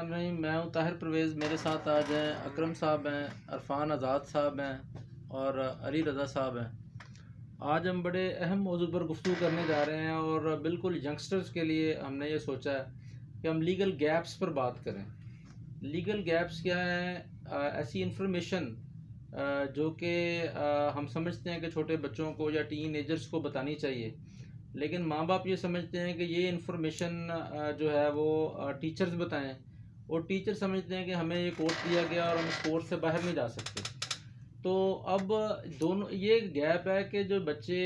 बिस्मिल्लाहिर्रहमानिर्रहीम। मैं हूँ ताहिर परवेज़। मेरे साथ आज हैं अकरम साहब हैं, अरफान आज़ाद साहब हैं और अली रज़ा साहब हैं। आज हम बड़े अहम मौजू पर गुफ्तगू करने जा रहे हैं और बिल्कुल यंगस्टर्स के लिए हमने ये सोचा है कि हम लीगल गैप्स पर बात करें। लीगल गैप्स क्या हैं? ऐसी इंफॉर्मेशन जो कि हम समझते हैं कि छोटे बच्चों को या टीन एजर्स को बतानी चाहिए, लेकिन माँ बाप ये समझते हैं कि ये इन्फॉर्मेशन जो है वो टीचर्स बताएं, और टीचर समझते हैं कि हमें ये कोर्स दिया गया और हम इस कोर्स से बाहर नहीं जा सकते। तो अब दोनों ये गैप है कि जो बच्चे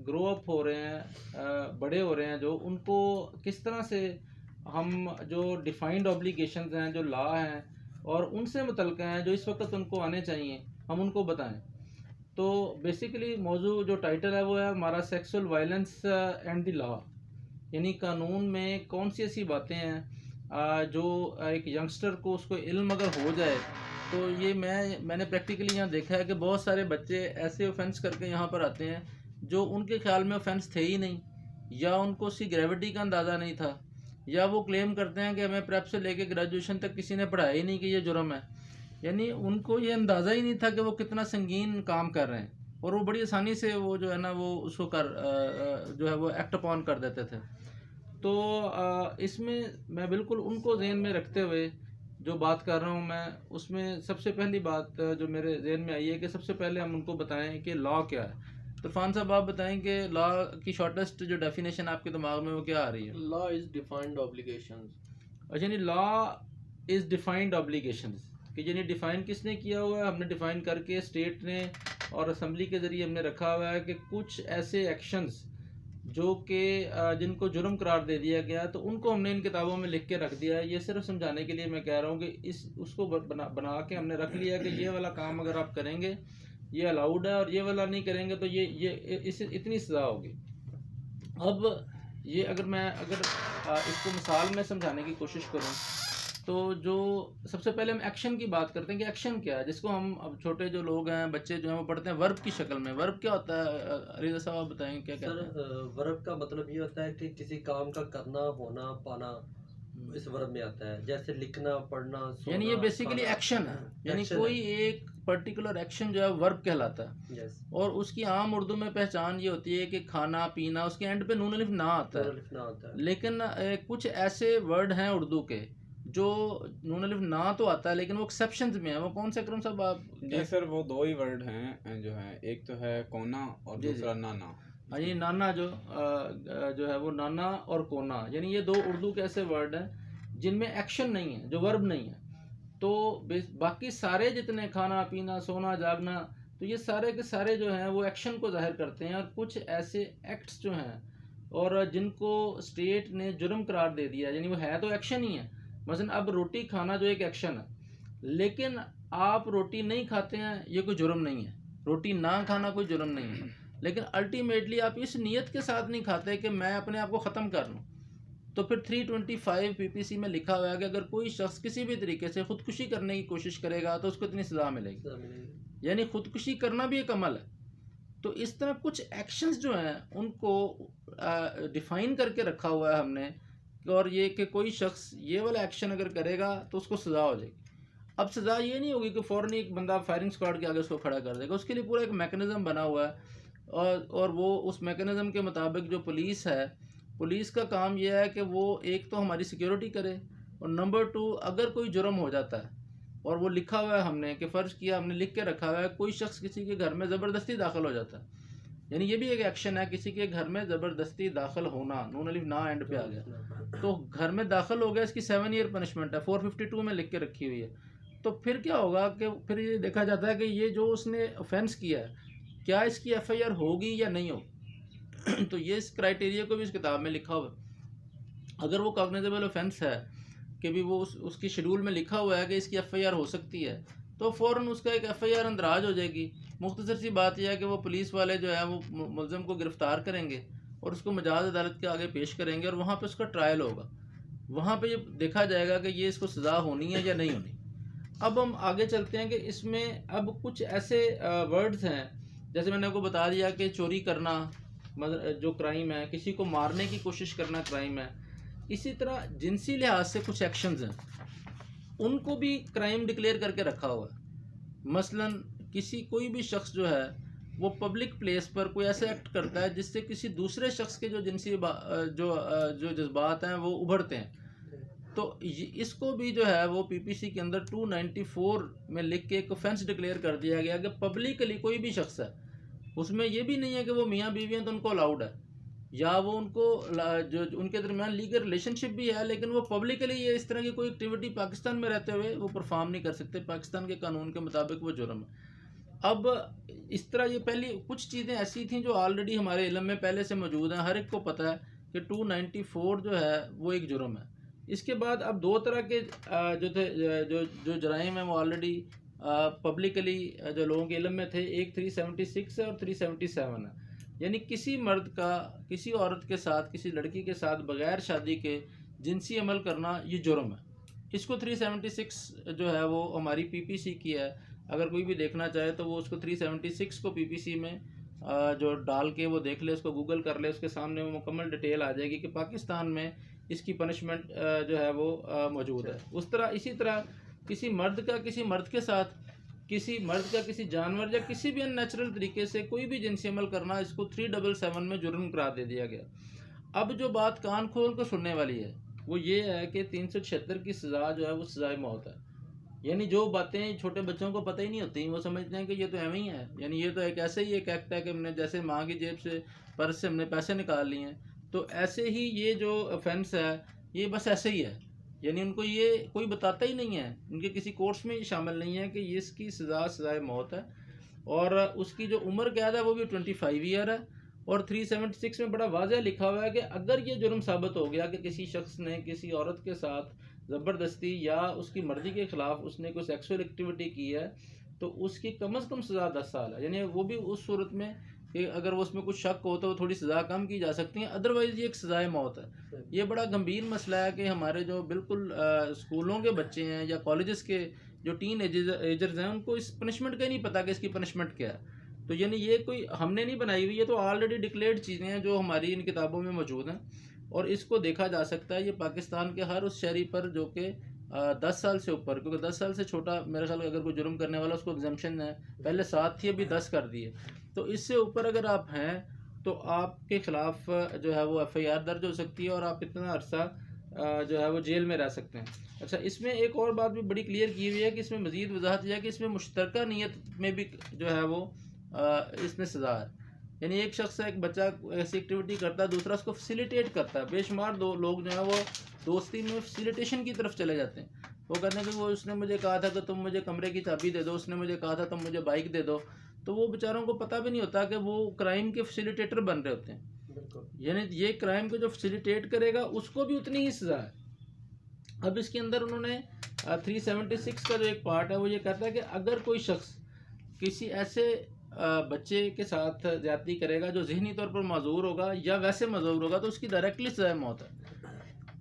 ग्रो अप हो रहे हैं, बड़े हो रहे हैं, जो उनको किस तरह से हम जो डिफाइंड ऑब्लिगेशंस हैं, जो लॉ हैं और उनसे मुतल्लिक़ हैं, जो इस वक्त उनको आने चाहिए, हम उनको बताएं। तो बेसिकली मौजू जो टाइटल है वो है हमारा sexual violence and the law, यानी कानून में कौन सी ऐसी बातें हैं जो एक यंगस्टर को उसको इल्म अगर हो जाए तो ये मैंने प्रैक्टिकली यहाँ देखा है कि बहुत सारे बच्चे ऐसे ऑफेंस करके यहाँ पर आते हैं जो उनके ख्याल में ऑफेंस थे ही नहीं, या उनको उसकी ग्रेविटी का अंदाज़ा नहीं था, या वो क्लेम करते हैं कि हमें प्रेप से लेके ग्रेजुएशन तक किसी ने पढ़ाया ही नहीं कि ये जुर्म है। यानी उनको ये अंदाज़ा ही नहीं था कि वो कितना संगीन काम कर रहे हैं, और वो बड़ी आसानी से वो जो है ना वो उसको जो है वो एक्ट अपॉन कर देते थे। तो इसमें मैं बिल्कुल उनको ज़हन में रखते हुए जो बात कर रहा हूँ मैं, उसमें सबसे पहली बात जो मेरे जहन में आई है कि सबसे पहले हम उनको बताएं कि लॉ क्या है। तो इरफान साहब आप बताएं कि लॉ की शॉर्टेस्ट जो डेफिनेशन आपके दिमाग में वो क्या आ रही है? Law is defined obligations. अच्छा, यानी लॉ इज़ डिफाइंड ऑब्लिगेशंस, कि यानी डिफ़ाइन किसने किया हुआ है? हमने डिफ़ाइन करके स्टेट ने और असम्बली के ज़रिए हमने रखा हुआ है कि कुछ ऐसे एक्शंस जो कि जिनको जुर्म करार दे दिया गया, तो उनको हमने इन किताबों में लिख के रख दिया है। ये सिर्फ समझाने के लिए मैं कह रहा हूँ कि इस उसको बना के हमने रख लिया है कि ये वाला काम अगर आप करेंगे ये अलाउड है, और ये वाला नहीं करेंगे तो ये इस इतनी सज़ा होगी। अब ये अगर इसको मिसाल में समझाने की कोशिश करूँ तो जो सबसे पहले हम एक्शन की बात करते हैं कि एक्शन क्या है, जिसको हम अब छोटे जो लोग हैं, बच्चे जो हैं वो पढ़ते हैं वर्ब की शक्ल में। वर्ब क्या होता है? रिजा साहब आप बताएंगे क्या कहते हैं? सर, वर्ब का मतलब ये होता है कि किसी काम का करना, होना, पाना इस वर्ब में आता है। जैसे लिखना, पढ़ना, सोना, यानी ये बेसिकली खाना। एक्शन है, यानी Action कोई है। एक पर्टिकुलर एक्शन जो है वर्ब कहलाता है। यस। और उसकी आम उर्दू में पहचान ये होती है कि खाना पीना, उसके एंड पे नून अलिफ ना आता है। लिखना होता है। लेकिन कुछ ऐसे वर्ड हैं उर्दू के जो नून अलिफ ना तो आता है लेकिन वो एक्सेप्शंस में है। वो कौन से अकरम साहब आप? जी सर, वो दो ही वर्ड हैं जो है, एक तो है कोना और जी, दूसरा नाना। हाँ, ये नाना जो है वो नाना और कोना, यानी ये दो उर्दू के ऐसे वर्ड हैं जिनमें एक्शन नहीं है, जो वर्ब नहीं है। तो बाकी सारे जितने खाना पीना सोना जागना, तो ये सारे के सारे जो हैं वो एक्शन को जाहिर करते हैं। और कुछ ऐसे एक्ट्स जो हैं और जिनको स्टेट ने जुर्म करार दे दिया, यानी वो है तो एक्शन ही है। मसलन अब रोटी खाना जो एक एक्शन है, लेकिन आप रोटी नहीं खाते हैं, ये कोई जुर्म नहीं है। रोटी ना खाना कोई जुर्म नहीं है, लेकिन अल्टीमेटली आप इस नीयत के साथ नहीं खाते कि मैं अपने आप को ख़त्म कर लूँ। तो फिर 325 पीपीसी में लिखा हुआ है कि अगर कोई शख्स किसी भी तरीके से ख़ुदकुशी करने की कोशिश करेगा तो उसको इतनी सज़ा मिलेगी। यानी ख़ुदकुशी करना भी एक अमल है। तो इस तरह कुछ एक्शंस जो हैं उनको डिफ़ाइन करके रखा हुआ है हमने, और ये कि कोई शख्स ये वाला एक्शन अगर करेगा तो उसको सज़ा हो जाएगी। अब सज़ा ये नहीं होगी कि फ़ौरन एक बंदा फायरिंग स्क्वाड के आगे उसको खड़ा कर देगा। उसके लिए पूरा एक मैकेनिज़्म बना हुआ है, और वो उस मैकेनिज़्म के मुताबिक जो पुलिस है, पुलिस का काम यह है कि वो एक तो हमारी सिक्योरिटी करे, और नंबर 2 अगर कोई जुर्म हो जाता है और वो लिखा हुआ है हमने कि फ़र्ज़ किया, हमने लिख के रखा हुआ है कोई शख्स किसी के घर में ज़बरदस्ती दाखिल हो जाता है, यानी ये भी एक एक्शन है, किसी के घर में ज़बरदस्ती दाखिल होना, नून अलिफ ना एंड पे आ गया, तो घर में दाखिल हो गया, इसकी 7 ईयर पनिशमेंट है, 452 में लिख के रखी हुई है। तो फिर क्या होगा कि फिर ये देखा जाता है कि ये जो उसने ऑफेंस किया है, क्या इसकी एफआईआर होगी या नहीं होगी। तो ये इस क्राइटेरिया को भी इस किताब में लिखा हुआ है। अगर वो कॉग्निजेबल ऑफेंस है कि भी वो उसकी शेड्यूल में लिखा हुआ है कि इसकी एफआईआर हो सकती है, तो फ़ौरन उसका एक एफआईआर अंदराज हो जाएगी। मुख्तसर सी बात यह है कि वो पुलिस वाले जो है वो मुलज़िम को गिरफ़्तार करेंगे और उसको मजाज अदालत के आगे पेश करेंगे, और वहाँ पे उसका ट्रायल होगा। वहाँ पे ये देखा जाएगा कि ये इसको सज़ा होनी है या नहीं होनी। अब हम आगे चलते हैं कि इसमें अब कुछ ऐसे वर्ड्स हैं, जैसे मैंने आपको बता दिया कि चोरी करना जो क्राइम है, किसी को मारने की कोशिश करना क्राइम है। इसी तरह जिनसी लिहाज से कुछ एक्शंस हैं, उनको भी क्राइम डिक्लेयर करके रखा हुआ है। मसलन कोई भी शख्स जो है वो पब्लिक प्लेस पर कोई ऐसा एक्ट करता है जिससे किसी दूसरे शख्स के जो जिनसी जो जज्बात हैं वो उभरते हैं, तो इसको भी जो है वो पीपीसी के अंदर 294 में लिख के एक ऑफेंस डिक्लेयर कर दिया गया कि पब्लिकली कोई भी शख्स है, उसमें ये भी नहीं है कि वो मियाँ बीवी हैं तो उनको अलाउड है, या वो उनको जो उनके दरमियान लीगल रिलेशनशिप भी है, लेकिन वो पब्लिकली ये इस तरह की कोई एक्टिविटी पाकिस्तान में रहते हुए वो परफॉर्म नहीं कर सकते। पाकिस्तान के कानून के मुताबिक वो जुर्म है। अब इस तरह ये पहली कुछ चीज़ें ऐसी थी जो ऑलरेडी हमारे इल्म में पहले से मौजूद हैं, हर एक को पता है कि 294 जो है वो एक जुर्म है। इसके बाद अब दो तरह के जो थे जो जराइम हैं वो ऑलरेडी पब्लिकली जो लोगों के इल्म में थे, एक 376 है और 377 है। यानी किसी मर्द का किसी औरत के साथ, किसी लड़की के साथ बग़ैर शादी के जिनसी अमल करना ये जुर्म है। इसको 376 जो है वो हमारी पीपीसी की है, अगर कोई भी देखना चाहे तो वो उसको 376 को पीपीसी में जो डाल के वो देख ले, उसको गूगल कर ले, उसके सामने वो मुकम्मल डिटेल आ जाएगी कि पाकिस्तान में इसकी पनिशमेंट जो है वो मौजूद है। उस तरह इसी तरह किसी मर्द का किसी जानवर या किसी भी अननेचुरल तरीके से कोई भी जिनसी अमल करना, इसको 377 में जुर्म करार दे दिया गया। अब जो बात कान खोल कर सुनने वाली है वो ये है कि 376 की सज़ा जो है वो सज़ाए मौत है। यानी जो बातें छोटे बच्चों को पता ही नहीं होती, वो समझते हैं कि ये तो एवं ही है, यानी ये तो एक ऐसे ही एक एक्ट है कि हमने जैसे माँ की जेब से पर्स से हमने पैसे निकाल लिए हैं, तो ऐसे ही ये जो ऑफेंस है ये बस ऐसे ही है। यानी उनको ये कोई बताता ही नहीं है, उनके किसी कोर्स में ये शामिल नहीं है कि ये इसकी सज़ाए मौत है। और उसकी जो उम्र कैद है वो भी 25 ईयर है। और 376 में बड़ा वाज़ह लिखा हुआ है कि अगर ये जुर्म साबित हो गया कि किसी शख्स ने किसी औरत के साथ ज़बरदस्ती या उसकी मर्ज़ी के ख़िलाफ़ उसने कोई सेक्सुअल एक्टिविटी की है, तो उसकी कम से कम सज़ा 10 साल है। यानी वो भी उस सूरत में कि अगर वो उसमें कुछ शक हो तो थोड़ी सज़ा कम की जा सकती है, अदरवाइज़ ये एक सज़ाए मौत है। ये बड़ा गंभीर मसला है कि हमारे जो बिल्कुल स्कूलों के बच्चे हैं या कॉलेजेस के जो टीन एजर्स हैं, उनको इस पनिशमेंट का ही नहीं पता कि इसकी पनिशमेंट क्या है। तो यानी ये कोई हमने नहीं बनाई हुई, ये तो ऑलरेडी डिक्लेयर्ड चीज़ें हैं जो हमारी इन किताबों में मौजूद हैं, और इसको देखा जा सकता है। ये पाकिस्तान के हर उस शहरी पर जो कि 10 साल से ऊपर, क्योंकि 10 साल से छोटा मेरे ख्याल अगर कोई जुर्म करने वाला उसको एग्जम्पशन है, पहले 7 थी अभी 10 कर दिए, तो इससे ऊपर अगर आप हैं तो आपके ख़िलाफ़ जो है वो FIR दर्ज हो सकती है और आप इतना अरसा जो है वो जेल में रह सकते हैं। अच्छा, इसमें एक और बात भी बड़ी क्लियर की हुई है कि इसमें मज़ीद वजाहत यह है कि इसमें मुश्तरका नीयत में भी जो है वो इसमें सज़ा है। यानी एक शख्स एक बच्चा ऐसी एक्टिविटी करता है, दूसरा उसको फैसिलिटेट करता है। बेशुमार दो लोग जो हैं वो दोस्ती में फैसिलिटेशन की तरफ चले जाते हैं। वो कहते हैं कि वो उसने मुझे कहा था कि तुम मुझे कमरे की चाबी दे दो, उसने मुझे कहा था तुम मुझे बाइक दे दो, तो वो बेचारों को पता भी नहीं होता कि वो क्राइम के फैसिलिटेटर बन रहे होते हैं। यानी ये क्राइम को जो फैसिलिटेट करेगा उसको भी उतनी ही सज़ा है। अब इसके अंदर उन्होंने 376 का जो एक पार्ट है वो ये कहता है कि अगर कोई शख्स किसी ऐसे बच्चे के साथ ज़्यादती करेगा जो ज़हनी तौर पर माजूर होगा या वैसे माजूर होगा, तो उसकी डायरेक्टली सज़ाए मौत है।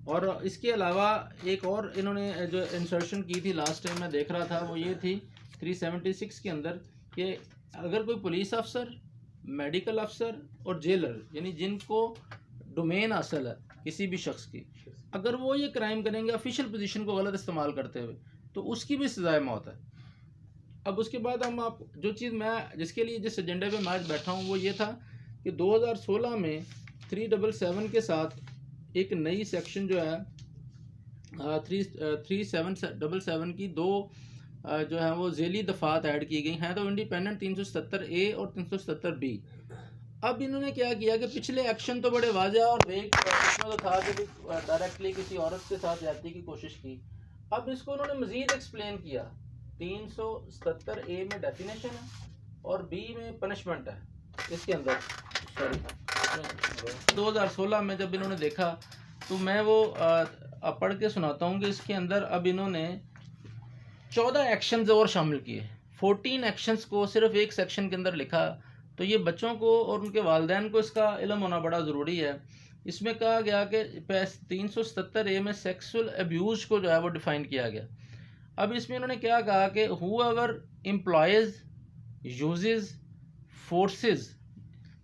और इसके अलावा एक और इन्होंने जो इंसर्शन की थी लास्ट टाइम मैं देख रहा था वो ये थी 376 के अंदर कि अगर कोई पुलिस अफसर, मेडिकल अफसर और जेलर, यानी जिनको डोमेन हासिल है किसी भी शख्स की, अगर वो ये क्राइम करेंगे ऑफिशियल पोजीशन को गलत इस्तेमाल करते हुए, तो उसकी भी सज़ाए मौत है। अब उसके बाद हम आप जो चीज़ मैं जिसके लिए जिस एजेंडे पे मैं आज बैठा हूँ वो ये था कि 2016 में 377 के साथ एक नई सेक्शन जो है 3777 की दो जो है वो झेली दफ़ात ऐड की गई हैं, तो इंडिपेंडेंट 377A और 377B। अब इन्होंने क्या किया कि पिछले एक्शन तो बड़े वाज़ेह और वेग इसमें तो था कि डायरेक्टली किसी औरत के साथ ज्यादती की कोशिश की। अब इसको उन्होंने मज़ीद एक्सप्लेन किया। 377A में डेफिनेशन है और B में पनिशमेंट है। इसके अंदर 2016 में जब इन्होंने देखा तो मैं वो पढ़ के सुनाता हूँ कि इसके अंदर अब इन्होंने 14 एक्शंस और शामिल किए। 14 एक्शंस को सिर्फ एक सेक्शन के अंदर लिखा, तो ये बच्चों को और उनके वालिदैन को इसका इल्म होना बड़ा ज़रूरी है। इसमें कहा गया कि 377A में सेक्सुअल अब्यूज़ को जो है वो डिफ़ाइन किया गया। अब इसमें उन्होंने क्या कहा कि whoever employs, uses, forces,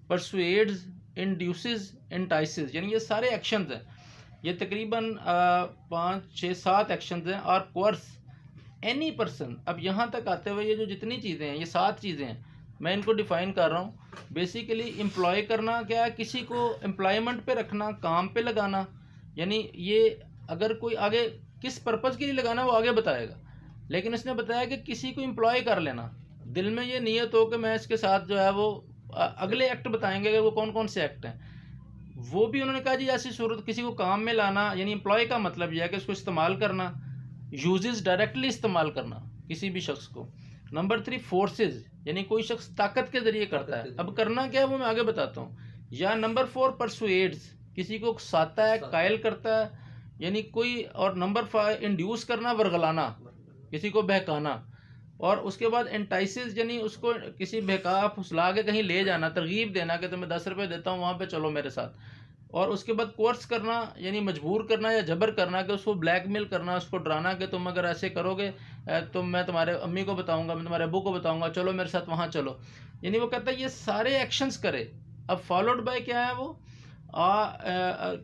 persuades, induces, entices, यानी ये सारे एक्शंस हैं, ये तकरीबन 5, 6, 7 एक्शंस हैं। और coerce एनी पर्सन, अब यहाँ तक आते हुए ये जो जितनी चीज़ें हैं, ये 7 चीज़ें हैं, मैं इनको डिफाइन कर रहा हूँ। बेसिकली एम्प्लॉय करना क्या है, किसी को एम्प्लॉयमेंट पे रखना, काम पे लगाना, यानी ये अगर कोई आगे किस पर्पज़ के लिए लगाना वो आगे बताएगा, लेकिन इसने बताया कि किसी को एम्प्लॉय कर लेना, दिल में ये नियत हो कि मैं इसके साथ जो है वो अगले एक्ट बताएंगे कि वो कौन कौन से एक्ट हैं, वो भी उन्होंने कहा जी ऐसी सूरत किसी को काम में लाना, यानी एम्प्लॉय का मतलब यह है कि उसको इस्तेमाल करना, यूजेस डायरेक्टली इस्तेमाल करना किसी भी शख्स को। नंबर 3 फोर्सेस, यानी कोई शख्स ताकत के जरिए करता है, अब करना क्या है वो मैं आगे बताता हूँ। या नंबर 4 परसुएड्स, किसी को उकसाता है, कायल करता है, यानी कोई, और नंबर 5 इंड्यूस करना, वर्गलाना, किसी को बहकाना, और उसके बाद एंटाइसिस, यानी उसको किसी बहका फुसला के कहीं ले जाना, तरगीब देना कि तुम्हें 10 रुपये देता हूँ वहाँ पे चलो मेरे साथ, और उसके बाद कोर्स करना, यानी मजबूर करना या जबर करना, कि उसको ब्लैकमेल करना, उसको डराना कि तुम अगर ऐसे करोगे तो मैं तुम्हारे अम्मी को बताऊंगा, मैं तुम्हारे अब्बू को बताऊंगा, चलो मेरे साथ वहाँ चलो। यानी वो कहता है ये सारे एक्शंस करे। अब फॉलोड बाय क्या है वो,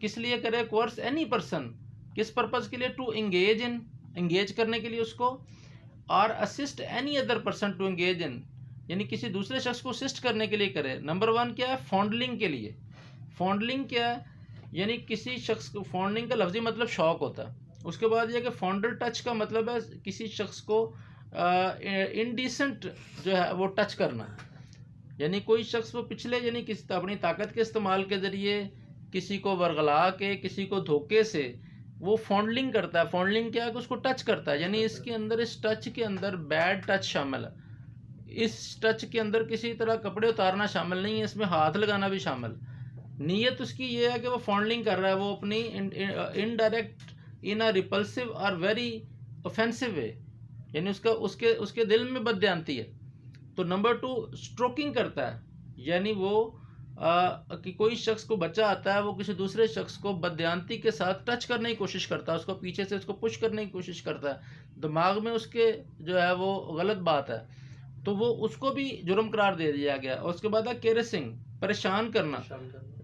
किस लिए करे, कोर्स एनी पर्सन, किस पर्पज़ के लिए, टू एंगेज इन, एंगेज करने के लिए उसको, और assist any other person to engage in, यानी किसी दूसरे शख्स को असिस्ट करने के लिए करे। नंबर 1 क्या है, फॉन्डलिंग के लिए। फॉन्डलिंग क्या है, यानी किसी शख्स को, फॉन्डलिंग का लफ्जी मतलब शौक होता है। उसके बाद यह कि फॉन्डल टच का मतलब है किसी शख्स को इनडिसेंट जो है वो टच करना, यानी कोई शख्स वो पिछले, यानी किस अपनी ताकत के इस्तेमाल के ज़रिए किसी को वर्गला के, किसी को धोखे से वो फॉन्डलिंग करता है। फॉन्डलिंग क्या है कि उसको टच करता है, यानी इसके अंदर, इस टच के अंदर बैड टच शामिल है, इस टच के अंदर किसी तरह कपड़े उतारना शामिल नहीं है, इसमें हाथ लगाना भी शामिल। नीयत उसकी ये है कि वो फॉन्डलिंग कर रहा है, वो अपनी इनडायरेक्ट, इन अ रिपल्सिव और वेरी ऑफेंसिव वे, यानी उसका उसके उसके दिल में बदयांती है। तो नंबर 2 स्ट्रोकिंग करता है, यानी वो कि कोई शख्स को बच्चा आता है, वो किसी दूसरे शख्स को बदयांती के साथ टच करने की कोशिश करता है, उसको पीछे से उसको पुश करने की कोशिश करता है, दिमाग में उसके जो है वो गलत बात है, तो वो उसको भी जुर्म करार दे दिया गया। और उसके बाद है केरसिंग, परेशान करना।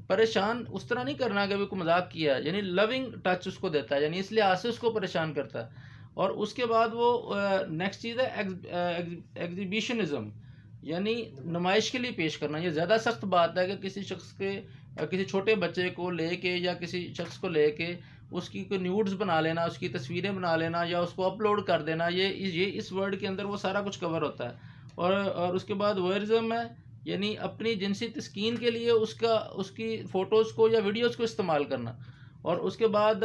परेशान उस तरह नहीं करना कि को मजाक किया, यानी लविंग टच उसको देता है, यानी इसलिए आसे उसको परेशान करता है। और उसके बाद वो नेक्स्ट चीज़ है एग्जीबिशनिज्म, यानी नुमाइश के लिए पेश करना। ये ज़्यादा सख्त बात है कि किसी शख्स के, किसी छोटे बच्चे को लेके या किसी शख्स को लेके उसकी कोई न्यूड्स बना लेना, उसकी तस्वीरें बना लेना या उसको अपलोड कर देना, ये इस वर्ड के अंदर वो सारा कुछ कवर होता है। और उसके बाद वोयरिज्म है, यानी अपनी जिनसी तस्कीन के लिए उसकी फ़ोटोज़ को या वीडियोज़ को इस्तेमाल करना। और उसके बाद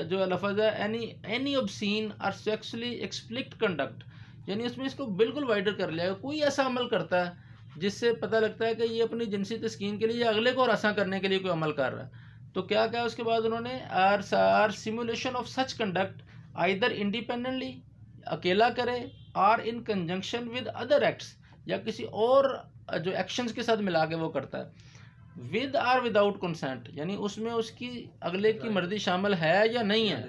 जो लफ्ज़ है एनी ऑब्सीन और सेक्सुअली एक्सप्लिक्ट कंडक्ट, यानी इसमें इसको बिल्कुल वाइडर कर लिया है। कोई ऐसा अमल करता है जिससे पता लगता है कि ये अपनी जिनसी तस्कीन के लिए या अगले को रासा करने के लिए कोई अमल कर रहा है, तो क्या क्या उसके बाद उन्होंने or simulation of such conduct either independently, अकेला करे, और in conjunction with other acts, या किसी और जो एक्शंस के साथ मिला के वो करता है, विद आर विदाउट कंसेंट, यानी उसमें उसकी अगले की मर्जी शामिल है या नहीं है।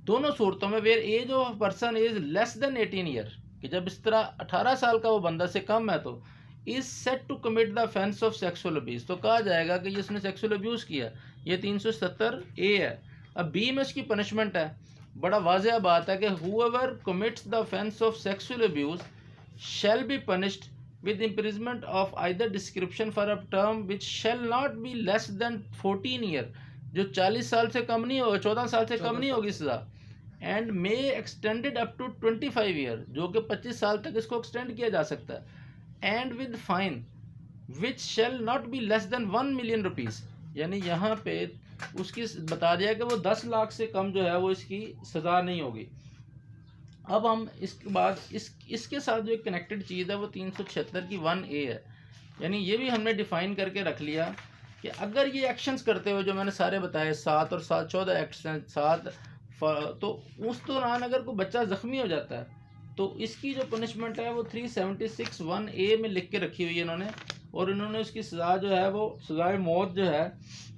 दोनों सूरतों में where age of person is less than 18 year, कि जब इस तरह 18 साल का वो बंदा से कम है तो is said to commit the offence of sexual abuse, तो कहा जाएगा कि जिसने सेक्सुअल अब्यूज़ किया, ये 370A है। अब बी में इसकी पनिशमेंट है, बड़ा वाज़ेह बात है कि whoever commits the offence of sexual abuse shall be punished with imprisonment of either description for a term which shall not be less than 14 year, जो 40 साल से कम नहीं होगा, 14 साल से कम नहीं होगी सजा, and may extended up to 25 year, जो कि 25 साल तक इसको एक्सटेंड किया जा सकता है, and with fine which shall not be less than 1 million rupees, यानी यहाँ पे उसकी बता दिया कि वो 10 लाख से कम जो है वो इसकी सज़ा नहीं होगी। अब हम इसके बाद इसके साथ जो एक कनेक्टेड चीज़ है वो 376 की 1A है, यानी ये भी हमने डिफ़ाइन करके रख लिया कि अगर ये एक्शंस करते हुए जो मैंने सारे बताए 7 और 7 14 एक्ट्स हैं 7, तो उस दौरान अगर कोई बच्चा ज़ख्मी हो जाता है तो इसकी जो पनिशमेंट है वो 376 1A में लिख के रखी हुई है इन्होंने, और इन्होंने उसकी सज़ा जो है वो सज़ाए मौत जो है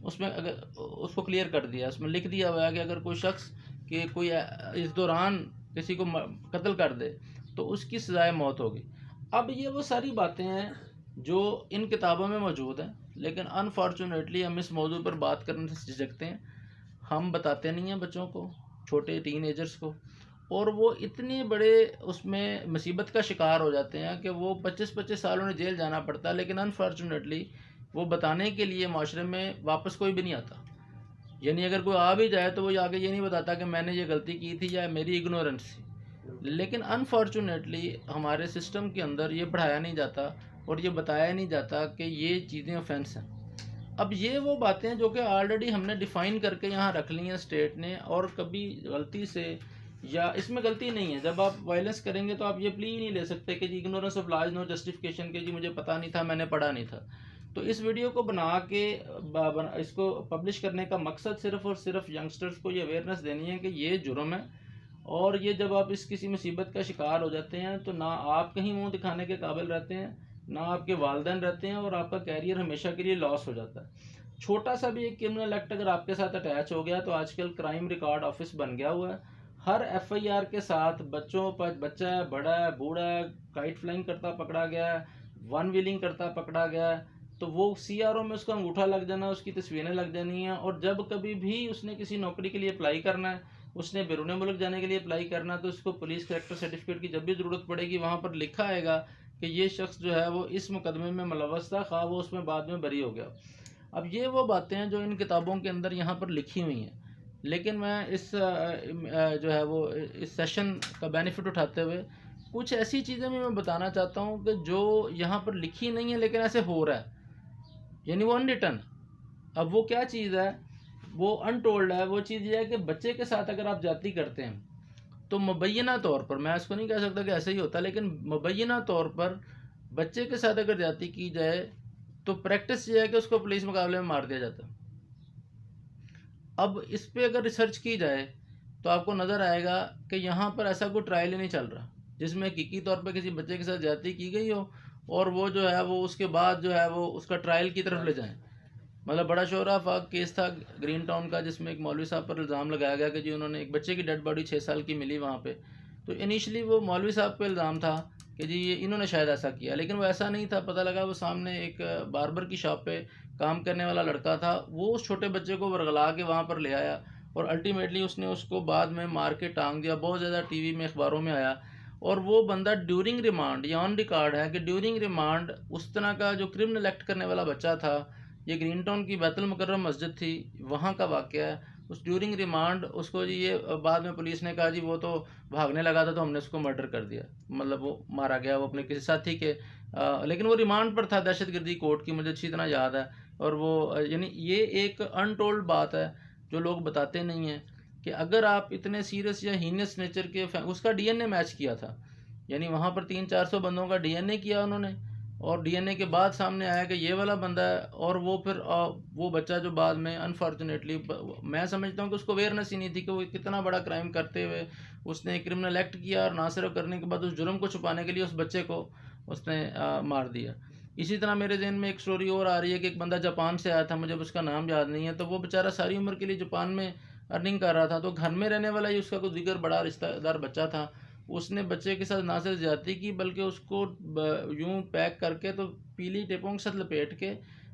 उसमें अगर उसको क्लियर कर दिया, उसमें लिख दिया हुआ है कि अगर कोई शख्स के कोई इस दौरान किसी को कत्ल कर दे तो उसकी सज़ाए मौत होगी। अब ये वो सारी बातें हैं जो इन किताबों में मौजूद हैं, लेकिन अनफॉर्चुनेटली हम इस मौजू पर बात करने से झिझकते हैं, हम बताते नहीं हैं बच्चों को, छोटे टीनेजर्स को, और वो इतने बड़े उसमें मुसीबत का शिकार हो जाते हैं कि वो 25-25 साल उन्हें जेल जाना पड़ता है, लेकिन अनफॉर्चुनेटली वो बताने के लिए माशरे में वापस कोई भी नहीं आता। यानी अगर कोई आ भी जाए तो वो आगे ये नहीं बताता कि मैंने ये गलती की थी या मेरी इग्नोरेंस थी। लेकिन अनफॉर्चुनेटली हमारे सिस्टम के अंदर ये पढ़ाया नहीं जाता और ये बताया नहीं जाता कि ये चीज़ें ऑफेंस हैं। अब ये वो बातें हैं जो कि ऑलरेडी हमने डिफ़ाइन करके यहाँ रख ली हैं स्टेट ने, और कभी गलती से, या इसमें गलती नहीं है, जब आप वायलेंस करेंगे तो आप ये प्ली नहीं ले सकते कि जी ignorance of laws no justification के जी मुझे पता नहीं था, मैंने पढ़ा नहीं था। तो इस वीडियो को बना के इसको पब्लिश करने का मकसद सिर्फ़ और सिर्फ यंगस्टर्स को ये अवेयरनेस देनी है कि ये जुर्म है, और ये जब आप इस किसी मुसीबत का शिकार हो जाते हैं तो ना आप कहीं मुंह दिखाने के काबिल रहते हैं, ना आपके वालिदैन रहते हैं, और आपका कैरियर हमेशा के लिए लॉस हो जाता है। छोटा सा भी एक क्रिमिनल एक्ट अगर आपके साथ अटैच हो गया तो आजकल क्राइम रिकॉर्ड ऑफिस बन गया हुआ है। हर एफआईआर के साथ बच्चों पर, बच्चा है, बड़ा है, बूढ़ा है, काइट फ्लाइंग करता पकड़ा गया है, वन व्हीलिंग करता पकड़ा गया है, तो वो सीआरओ में उसका अंगूठा लग जाना, उसकी तस्वीरें लग जानी है। और जब कभी भी उसने किसी नौकरी के लिए अप्लाई करना है, उसने बैरून मुल्क जाने के लिए अप्लाई करना है, तो उसको पुलिस कैरेक्टर सर्टिफिकेट की जब भी ज़रूरत पड़ेगी वहाँ पर लिखा आएगा कि ये शख्स जो है वो इस मुकदमे में मुलव्वस था, खा वो उसमें बाद में बरी हो गया। अब ये वो बातें हैं जो इन किताबों के अंदर यहाँ पर लिखी हुई हैं, लेकिन मैं इस जो है वो इस सेशन का बेनिफिट उठाते हुए कुछ ऐसी चीज़ें भी मैं बताना चाहता हूँ कि जो यहाँ पर लिखी नहीं है लेकिन ऐसे हो रहा है, यानी वो अनरिटन। अब वो क्या चीज़ है, वो अनटोल्ड है। वो चीज़ ये है कि बच्चे के साथ अगर आप जाती करते हैं तो मुबैना तौर पर, मैं इसको नहीं कह सकता कि ऐसे ही होता, लेकिन मुबैना तौर पर बच्चे के साथ अगर जाती की जाए तो प्रैक्टिस ये है कि उसको पुलिस मुकाबले में मार दिया जाता है। अब इस पे अगर रिसर्च की जाए तो आपको नज़र आएगा कि यहाँ पर ऐसा कोई ट्रायल ही नहीं चल रहा जिसमें हकीकी तौर पर किसी बच्चे के साथ ज्यादती की गई हो और वो जो है वो उसके बाद जो है वो उसका ट्रायल की तरफ ले जाएं। मतलब बड़ा शोरा फाक केस था ग्रीन टाउन का, जिसमें एक मौलवी साहब पर इल्ज़ाम लगाया गया कि जी उन्होंने एक बच्चे की डेड बॉडी 6 साल की मिली वहाँ पे। तो इनिशियली वो मौलवी साहब पे इल्ज़ाम था कि जी ये इन्होंने शायद ऐसा किया, लेकिन वो ऐसा नहीं था। पता लगा वो सामने एक बार्बर की शॉप पे काम करने वाला लड़का था, वो उस छोटे बच्चे को वर्गला के वहाँ पर ले आया और अल्टीमेटली उसने उसको बाद में मार के टांग दिया। बहुत ज़्यादा टीवी में अखबारों में आया, और वो बंदा ड्यूरिंग रिमांड, या ऑन रिकॉर्ड है कि ड्यूरिंग रिमांड उस तरह का जो क्रिमिनल एक्ट करने वाला बच्चा था। ये ग्रीन टाउन की बैतुल मुकर्रम मस्जिद थी, वहाँ का वाक़या है। उस ड्यूरिंग रिमांड उसको जी ये बाद में पुलिस ने कहा जी वो तो भागने लगा था तो हमने उसको मर्डर कर दिया, मतलब वो मारा गया वो अपने किसी साथी के, लेकिन वो रिमांड पर था दहशतगर्दी कोर्ट की, मुझे अच्छी तरह याद है। और वो यानी ये एक अनटोल्ड बात है जो लोग बताते नहीं हैं कि अगर आप इतने सीरियस या हीनियस नेचर के उसका डीएनए मैच किया था, यानी वहाँ पर 300-400 बंदों का डीएनए किया उन्होंने, और डीएनए के बाद सामने आया कि ये वाला बंदा है। और वो फिर वो बच्चा जो बाद में अनफॉर्चुनेटली, मैं समझता हूँ कि उसको अवेयरनेस ही नहीं थी कि वो कितना बड़ा क्राइम करते हुए उसने क्रिमिनल एक्ट किया, और ना सिर्फ करने के बाद उस जुर्म को छुपाने के लिए उस बच्चे को उसने मार दिया। इसी तरह मेरे जहन में एक स्टोरी और आ रही है कि एक बंदा जापान से आया था, मुझे उसका नाम याद नहीं है, तो वो बेचारा सारी उम्र के लिए जापान में अर्निंग कर रहा था। तो घर में रहने वाला ही उसका कोई दिगर बड़ा रिश्तेदार बच्चा था, उसने बच्चे के साथ ना सिर्फ ज्यादती की बल्कि उसको यूं पैक करके तो पीली टेपों के साथ लपेट के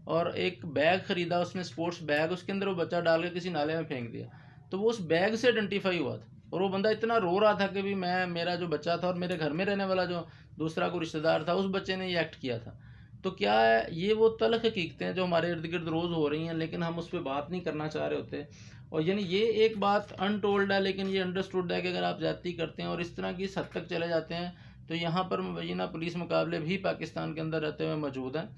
और एक बैग ख़रीदा उसने, स्पोर्ट्स बैग, उसके अंदर वो बच्चा डाल के किसी नाले में फेंक दिया। तो वो उस बैग से आइडेंटिफाई हुआ था, और वो बंदा इतना रो रहा था कि भी मेरा जो बच्चा था और मेरे घर में रहने वाला जो दूसरा कोई रिश्तेदार था उस बच्चे ने ये एक्ट किया था। तो क्या है, ये वो तल्ख हकीकतें हैं जो हमारे इर्द गिर्द रोज़ हो रही हैं, लेकिन हम उस पर बात नहीं करना चाह रहे होते। और यानी ये एक बात अनटोल्ड है, लेकिन ये अंडरस्टूड है कि अगर आप ज्यादती करते हैं और इस तरह की इस हद तक चले जाते हैं तो यहाँ पर मुबैना पुलिस मुकाबले भी पाकिस्तान के अंदर रहते हुए मौजूद हैं।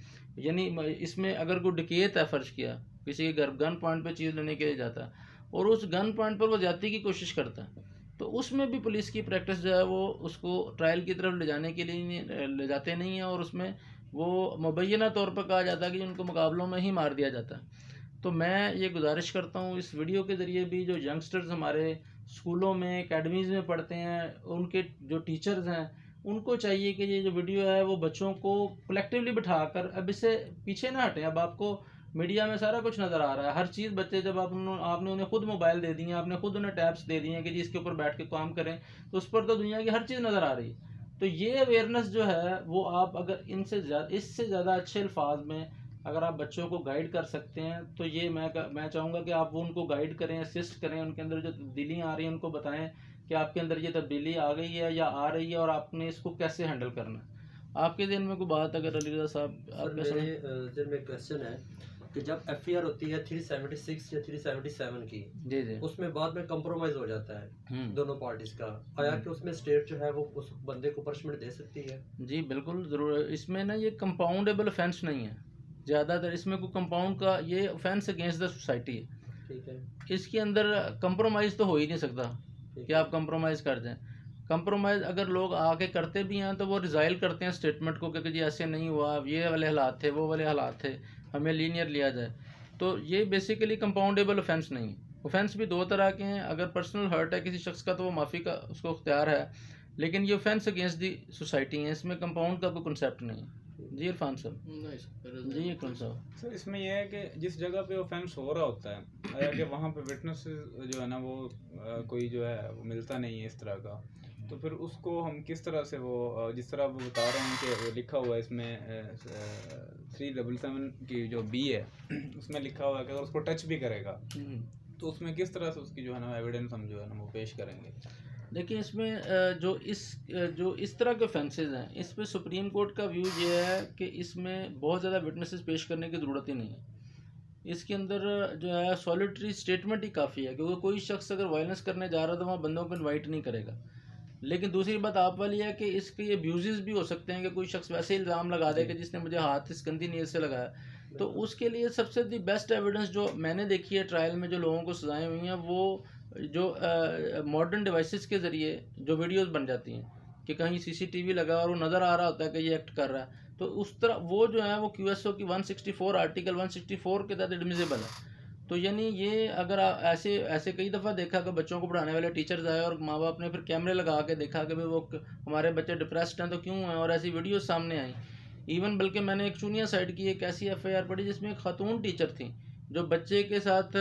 यानी इसमें अगर कोई डकैत है, फ़र्ज किया किसी के घर गन पॉइंट पे चीज़ लेने के लिए जाता है और उस गन पॉइंट पर वो ज्यादती की कोशिश करता है, तो उसमें भी पुलिस की प्रैक्टिस जो है वो उसको ट्रायल की तरफ ले जाने के लिए ले जाते नहीं हैं, और उसमें वो मुबैना तौर पर कहा जाता है कि उनको मुकाबलों में ही मार दिया जाता है। तो मैं ये गुजारिश करता हूँ इस वीडियो के ज़रिए भी, जो यंगस्टर्स हमारे स्कूलों में एकेडमीज़ में पढ़ते हैं, उनके जो टीचर्स हैं उनको चाहिए कि ये जो वीडियो है वो बच्चों को कलेक्टिवली बिठाकर अब इससे पीछे ना हटें। अब आपको मीडिया में सारा कुछ नज़र आ रहा है, हर चीज़ बच्चे, जब आपने उन्हें खुद मोबाइल दे दिए, आपने खुद उन्हें टैब्स दे दिए हैं कि जी इसके ऊपर बैठ के काम करें, तो उस पर तो दुनिया की हर चीज़ नज़र आ रही है। तो ये अवेयरनेस जो है वो आप अगर इससे ज़्यादा अच्छे अल्फाज में अगर आप बच्चों को गाइड कर सकते हैं तो ये मैं चाहूँगा कि आप वो उनको गाइड करें, असिस्ट करें, उनके अंदर जो तब्दीलियाँ आ रही हैं उनको बताएं कि आपके अंदर ये तब्दीली आ गई है या आ रही है और आपने इसको कैसे हैंडल करना है। आपके दिन में कोई बात अगर अली रज़ा साहब सर आप क्या मेरे समझ। दिल में क्वेश्चन है कि जब एफआईआर होती है 376 या 377 की, जी जी। उसमें बाद में कंप्रोमाइज हो जाता है हम्म। दोनों पार्टीज का, आया कि उसमें स्टेट जो है वो उस बंदे को पनिशमेंट दे सकती है? जी बिल्कुल ज़रूर। इसमें ना ये कंपाउंडेबल ऑफेंस नहीं है ज़्यादातर, इसमें कोई कंपाउंड का ये ऑफेंस अगेंस्ट द सोसाइटी है। ठीक है। इसके अंदर कंप्रोमाइज़ तो हो ही नहीं सकता ठीक कि है। आप कंप्रोमाइज़ कर दें। कंप्रोमाइज़ अगर लोग आके करते भी हैं तो वो रिज़ाइल करते हैं स्टेटमेंट को कि जी ऐसे नहीं हुआ, ये वाले हालात थे, वो वाले हालात थे, हमें लीनियर लिया जाए। तो ये बेसिकली कंपाउंडेबल ऑफेंस नहीं है। ऑफेंस भी दो तरह के हैं, अगर पर्सनल हर्ट है किसी शख्स का तो वो माफ़ी का उसको इख्तियार है, लेकिन ये ऑफेंस अगेंस्ट दी सोसाइटी है, इसमें कंपाउंड का कोई कंसेप्ट नहीं है। जी इरफान साहब। जी इरफान साहब। सर इसमें यह है कि जिस जगह पे ऑफेंस हो रहा होता है, आया कि वहाँ पे विटनेस जो है ना वो कोई जो है वो मिलता नहीं है इस तरह का, तो फिर उसको हम किस तरह से वो जिस तरह वो बता रहे हैं कि वो लिखा हुआ है इसमें 377 की जो बी है उसमें लिखा हुआ है कि अगर उसको टच भी करेगा तो उसमें किस तरह से उसकी जो है ना एविडेंस हम जो है ना वो पेश करेंगे। देखिए इसमें जो इस तरह के ऑफेंसेस हैं, इस पे सुप्रीम कोर्ट का व्यू ये है कि इसमें बहुत ज़्यादा विटनेसेस पेश करने की ज़रूरत ही नहीं है। इसके अंदर जो है सॉलिटरी स्टेटमेंट ही काफ़ी है, क्योंकि कोई शख्स अगर वायलेंस करने जा रहा है तो वहाँ बंदों को इनवाइट नहीं करेगा। लेकिन दूसरी बात आप वाली है कि इसके अब्यूज़ भी हो सकते हैं कि कोई शख्स वैसे इल्ज़ाम लगा दे कि जिसने मुझे हाथ इस गंदी नीयत से लगाया। तो उसके लिए सबसे दी बेस्ट एविडेंस जो मैंने देखी है ट्रायल में, जो लोगों को सजाएं हुई हैं, वो जो मॉडर्न डिवाइसेस के ज़रिए जो वीडियोस बन जाती हैं कि कहीं सीसीटीवी लगा और वो नज़र आ रहा होता है कि ये एक्ट कर रहा है, तो उस तरह वो जो है वो QSO की 164 आर्टिकल 164 के तहत एडमिसिबल है। तो यानी ये अगर ऐसे ऐसे कई दफ़ा देखा कि बच्चों को पढ़ाने वाले टीचर्स आए और माँ बाप ने फिर कैमरे लगा के देखा कि भाई वो हमारे बच्चे डिप्रेस्ड हैं तो क्यों हैं, और ऐसी वीडियोस सामने आई। इवन बल्कि मैंने एक चूनिया साइड की एक ऐसी FIR पढ़ी जिसमें एक खातून टीचर थी जो बच्चे के साथ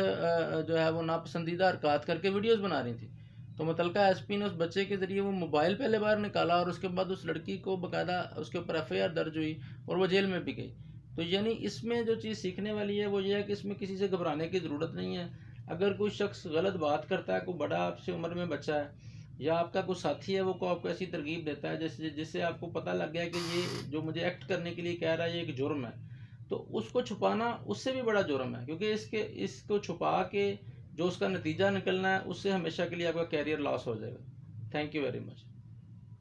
जो है वो नापसंदीदा हरकत करके वीडियोस बना रही थी। तो मुतलका SP ने उस बच्चे के ज़रिए वो मोबाइल पहले बाहर निकाला और उसके बाद उस लड़की को बाकायदा उसके ऊपर FIR दर्ज हुई और वो जेल में भी गई। तो यानी इसमें जो चीज़ सीखने वाली है वो ये है कि इसमें किसी से घबराने की ज़रूरत नहीं है। अगर कोई शख्स गलत बात करता है, कोई बड़ा आपसे उम्र में बच्चा है या आपका कोई साथी है, वो को आपको ऐसी तरगीब देता है जैसे जिससे आपको पता लग गया कि ये जो मुझे एक्ट करने के लिए कह रहा है ये एक जुर्म है, तो उसको छुपाना उससे भी बड़ा जुर्म है, क्योंकि इसको छुपा के जो उसका नतीजा निकलना है उससे हमेशा के लिए आपका कैरियर लॉस हो जाएगा। Thank you very much.